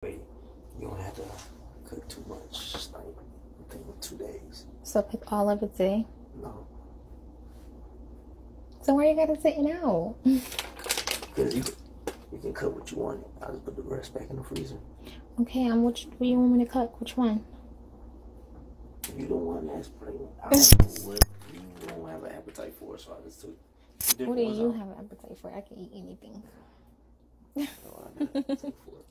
Wait, you don't have to cook too much. Like, I think 2 days. So pick all of it today? No. So why you gotta say it now? Because you can cook what you want. I'll just put the rest back in the freezer. Okay, what do you want me to cook? Which one? You don't want that's pregnant. I don't know what you don't have an appetite for, so I just took What do you have an appetite for? I can eat anything. No, I got an appetite for it.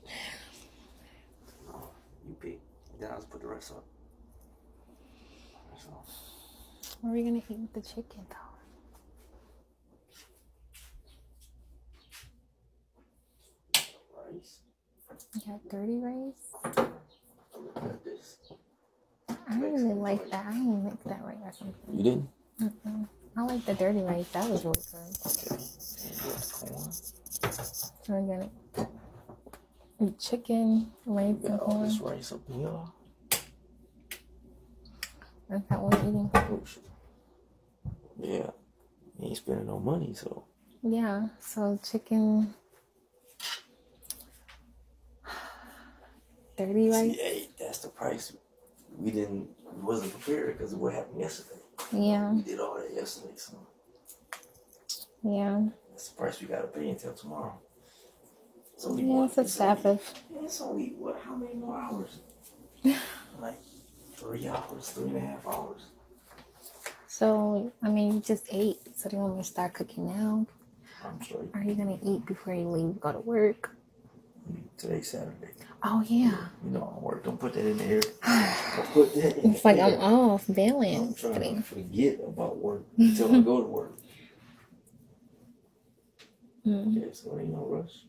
No, you pick. Then I'll just put the rest up. That's all. What are we gonna eat with the chicken though? Rice. You got dirty rice? Look at this. I don't really like that. I didn't make that right or something. You didn't? I like the dirty rice. That was really good. Okay. Corn. So we're gonna eat chicken, rice, and All corn. this rice up here. That's not what we're eating. Oh, shit. Yeah. You ain't spending no money, so. Yeah, so chicken, dirty rice. Hey, that's the price. We wasn't prepared because of what happened yesterday. Yeah. We did all that yesterday, so. Yeah. That's the price we gotta pay until tomorrow. It's only Yeah, it's a Sabbath. It's only, how many more hours? Like 3 hours, 3.5 hours. So, I mean, you just ate. So do you want me to start cooking now? I'm sorry. Are you going to eat before you leave, go to work? Today's Saturday. Oh, yeah. You know I work. Don't put that in there. Don't put that in It's like there. I'm off, I'm bailing. trying to forget about work until I go to work. Yeah, so there ain't no rush.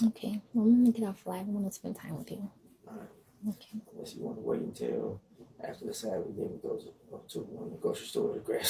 Okay. Well, I'm going to get off live. I want to spend time with you. All right. Okay. Unless you want to wait until after the Saturday, then we go to the grocery store to grab